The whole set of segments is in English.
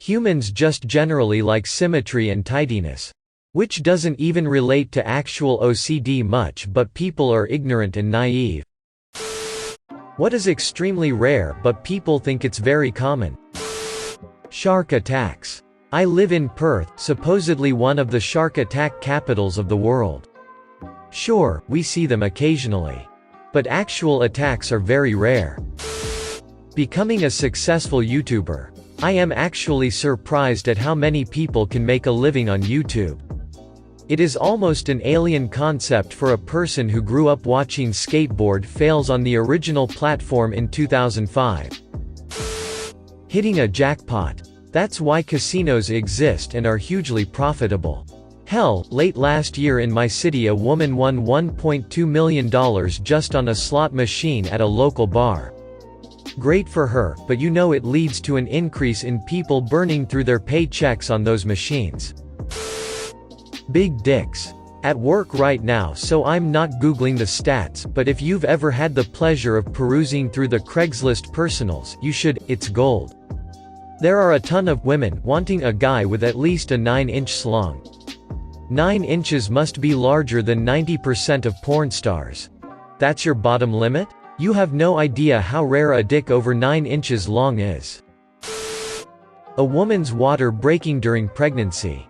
Humans just generally like symmetry and tidiness. Which doesn't even relate to actual OCD much, but people are ignorant and naive. What is extremely rare but people think it's very common? Shark attacks. I live in Perth, supposedly one of the shark attack capitals of the world. Sure, we see them occasionally. But actual attacks are very rare. Becoming a successful YouTuber. I am actually surprised at how many people can make a living on YouTube. It is almost an alien concept for a person who grew up watching skateboard fails on the original platform in 2005. Hitting a jackpot. That's why casinos exist and are hugely profitable. Hell, late last year in my city a woman won $1.2 million just on a slot machine at a local bar. Great for her, but you know it leads to an increase in people burning through their paychecks on those machines. Big dicks. At work right now, so I'm not googling the stats, but if you've ever had the pleasure of perusing through the Craigslist personals, you should, it's gold. There are a ton of women wanting a guy with at least a 9-inch slong. 9 inches must be larger than 90% of porn stars. That's your bottom limit? You have no idea how rare a dick over 9 inches long is. A woman's water breaking during pregnancy.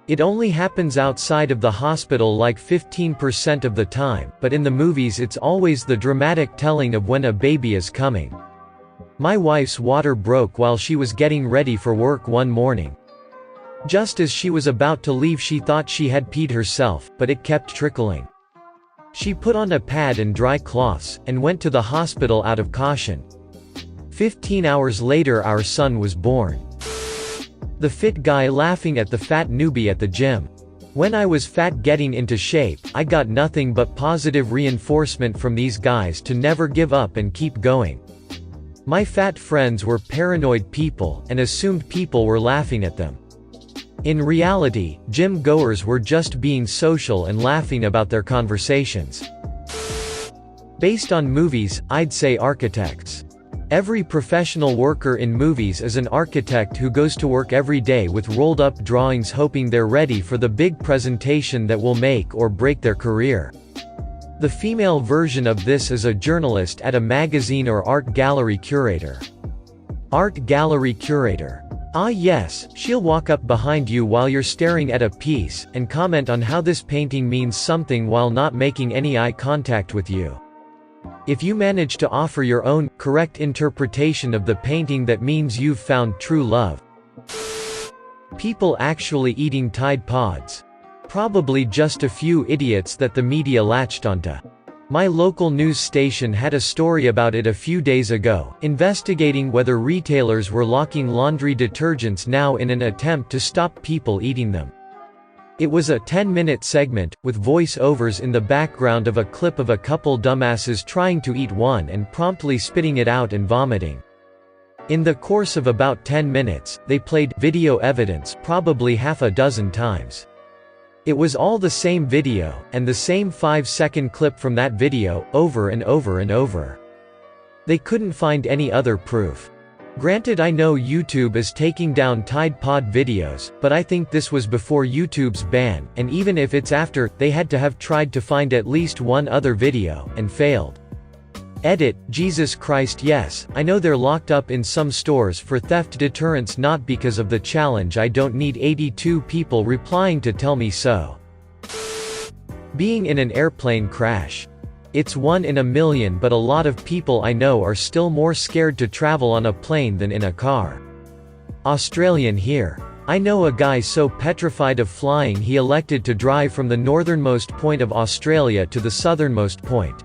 It only happens outside of the hospital like 15% of the time, but in the movies it's always the dramatic telling of when a baby is coming. My wife's water broke while she was getting ready for work one morning. Just as she was about to leave she thought she had peed herself, but it kept trickling. She put on a pad and dry cloths, and went to the hospital out of caution. 15 hours later our son was born. The fit guy laughing at the fat newbie at the gym. When I was fat getting into shape, I got nothing but positive reinforcement from these guys to never give up and keep going. My fat friends were paranoid people, and assumed people were laughing at them. In reality, gym goers were just being social and laughing about their conversations. Based on movies, I'd say architects. Every professional worker in movies is an architect who goes to work every day with rolled up drawings hoping they're ready for the big presentation that will make or break their career. The female version of this is a journalist at a magazine or art gallery curator. Art gallery curator. Ah yes, she'll walk up behind you while you're staring at a piece, and comment on how this painting means something while not making any eye contact with you. If you manage to offer your own, correct interpretation of the painting that means you've found true love. People actually eating Tide Pods. Probably just a few idiots that the media latched onto. My local news station had a story about it a few days ago, investigating whether retailers were locking laundry detergents now in an attempt to stop people eating them. It was a 10-minute segment, with voice-overs in the background of a clip of a couple dumbasses trying to eat one and promptly spitting it out and vomiting. In the course of about 10 minutes, they played video evidence probably half a dozen times. It was all the same video, and the same 5-second clip from that video, over and over and over. They couldn't find any other proof. Granted, I know YouTube is taking down Tide Pod videos, but I think this was before YouTube's ban, and even if it's after, they had to have tried to find at least one other video, and failed. Edit, Jesus Christ, yes, I know they're locked up in some stores for theft deterrence, not because of the challenge. I don't need 82 people replying to tell me so. Being in an airplane crash. It's 1 in a million, but a lot of people I know are still more scared to travel on a plane than in a car. Australian here. I know a guy so petrified of flying he elected to drive from the northernmost point of Australia to the southernmost point.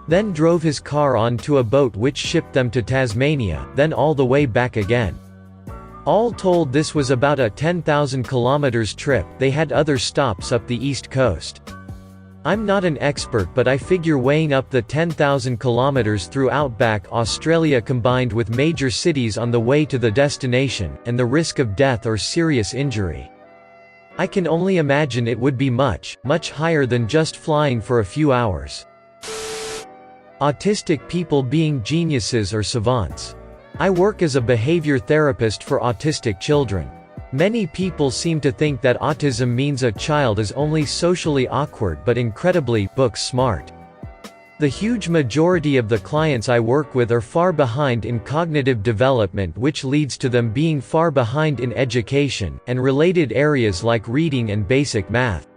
Then drove his car onto a boat which shipped them to Tasmania, then all the way back again. All told, this was about a 10,000 kilometers trip. They had other stops up the east coast. I'm not an expert, but I figure weighing up the 10,000 kilometers through outback Australia combined with major cities on the way to the destination, and the risk of death or serious injury. I can only imagine it would be much, much higher than just flying for a few hours. Autistic people being geniuses or savants. I work as a behavior therapist for autistic children. Many people seem to think that autism means a child is only socially awkward but incredibly book smart. The huge majority of the clients I work with are far behind in cognitive development, which leads to them being far behind in education, and related areas like reading and basic math.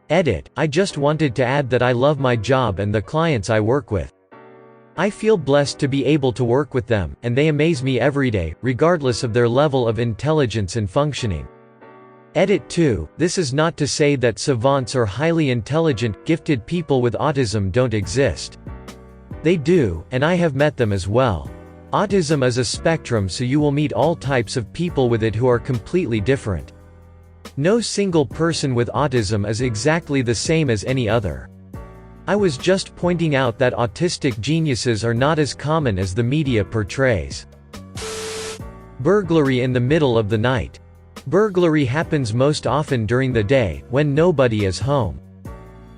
Edit: I just wanted to add that I love my job and the clients I work with. I feel blessed to be able to work with them, and they amaze me every day, regardless of their level of intelligence and functioning. Edit 2, this is not to say that savants or highly intelligent, gifted people with autism don't exist. They do, and I have met them as well. Autism is a spectrum, so you will meet all types of people with it who are completely different. No single person with autism is exactly the same as any other. I was just pointing out that autistic geniuses are not as common as the media portrays. Burglary in the middle of the night. Burglary happens most often during the day, when nobody is home.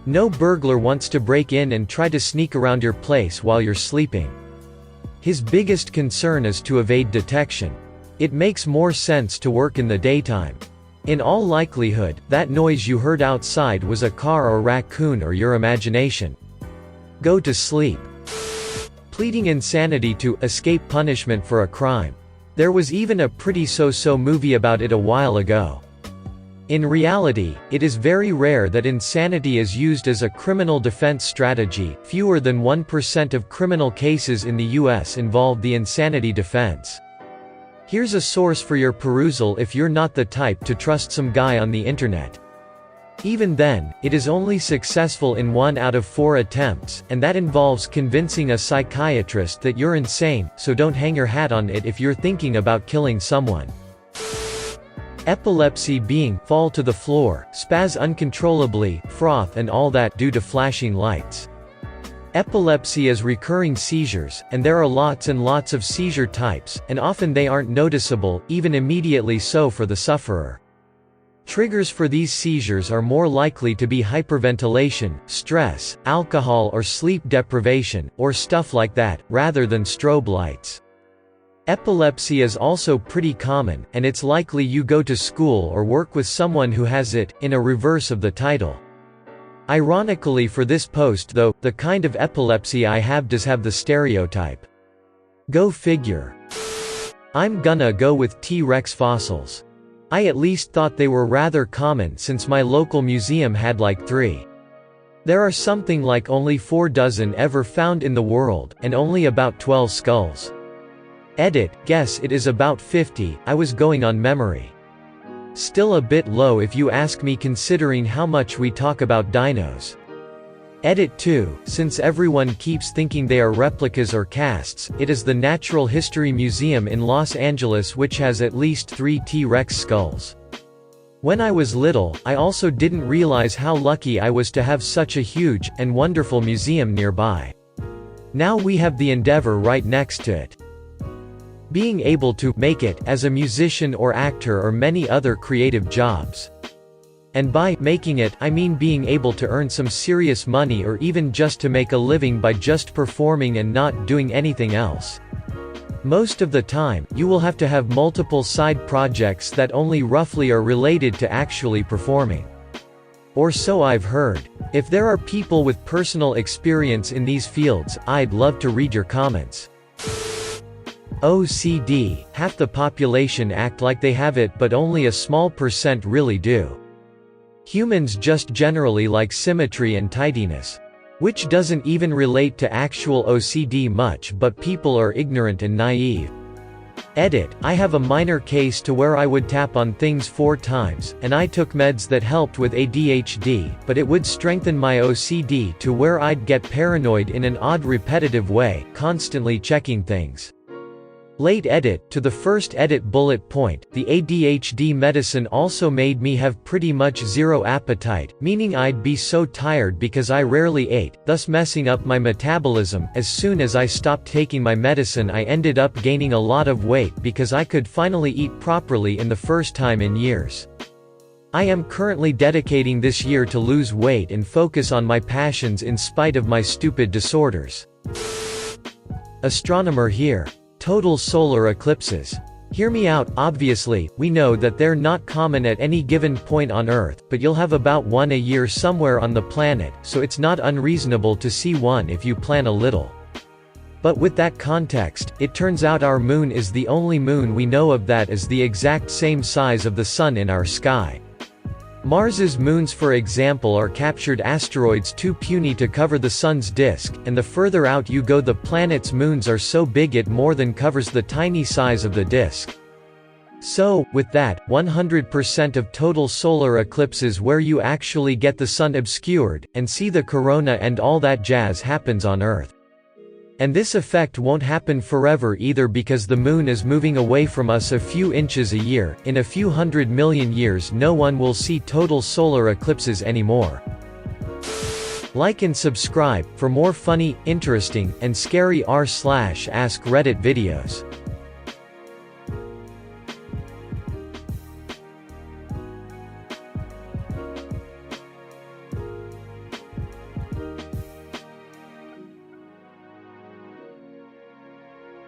No burglar wants to break in and try to sneak around your place while you're sleeping. His biggest concern is to evade detection. It makes more sense to work in the daytime. In all likelihood, that noise you heard outside was a car or raccoon or your imagination. Go to sleep. Pleading insanity to escape punishment for a crime. There was even a pretty so-so movie about it a while ago. In reality, it is very rare that insanity is used as a criminal defense strategy. Fewer than 1% of criminal cases in the US involve the insanity defense. Here's a source for your perusal if you're not the type to trust some guy on the internet. Even then, it is only successful in 1 out of 4 attempts, and that involves convincing a psychiatrist that you're insane, so don't hang your hat on it if you're thinking about killing someone. Epilepsy being, fall to the floor, spaz uncontrollably, froth and all that due to flashing lights. Epilepsy is recurring seizures, and there are lots and lots of seizure types, and often they aren't noticeable, even immediately so for the sufferer. Triggers for these seizures are more likely to be hyperventilation, stress, alcohol or sleep deprivation, or stuff like that, rather than strobe lights. Epilepsy is also pretty common, and it's likely you go to school or work with someone who has it, in a reverse of the title. Ironically for this post though, the kind of epilepsy I have does have the stereotype. Go figure. I'm gonna go with T-Rex fossils. I at least thought they were rather common since my local museum had like 3. There are something like only 4 dozen ever found in the world, and only about 12 skulls. Edit, guess it is about 50, I was going on memory. Still a bit low if you ask me considering how much we talk about dinos. Edit 2, since everyone keeps thinking they are replicas or casts, it is the Natural History Museum in Los Angeles which has at least 3 T-Rex skulls. When I was little, I also didn't realize how lucky I was to have such a huge, and wonderful museum nearby. Now we have the Endeavor right next to it. Being able to make it as a musician or actor or many other creative jobs. And by making it, I mean being able to earn some serious money or even just to make a living by just performing and not doing anything else. Most of the time, you will have to have multiple side projects that only roughly are related to actually performing. Or so I've heard. If there are people with personal experience in these fields, I'd love to read your comments. OCD, half the population act like they have it but only a small percent really do. Humans just generally like symmetry and tidiness. Which doesn't even relate to actual OCD much, but people are ignorant and naive. Edit, I have a minor case to where I would tap on things 4 times, and I took meds that helped with ADHD, but it would strengthen my OCD to where I'd get paranoid in an odd repetitive way, constantly checking things. Late edit, to the first edit bullet point, the ADHD medicine also made me have pretty much zero appetite, meaning I'd be so tired because I rarely ate, thus messing up my metabolism. As soon as I stopped taking my medicine I ended up gaining a lot of weight because I could finally eat properly in the first time in years. I am currently dedicating this year to lose weight and focus on my passions in spite of my stupid disorders. Astronomer here. Total solar eclipses. Hear me out, obviously, we know that they're not common at any given point on Earth, but you'll have about one a year somewhere on the planet, so it's not unreasonable to see one if you plan a little. But with that context, it turns out our moon is the only moon we know of that is the exact same size of the Sun in our sky. Mars's moons, for example, are captured asteroids too puny to cover the Sun's disk, and the further out you go the planet's moons are so big it more than covers the tiny size of the disk. So, with that, 100% of total solar eclipses where you actually get the Sun obscured, and see the corona and all that jazz happens on Earth. And this effect won't happen forever either because the moon is moving away from us a few inches a year. In a few 100 million years no one will see total solar eclipses anymore. Like and subscribe for more funny, interesting, and scary r/ask Reddit videos.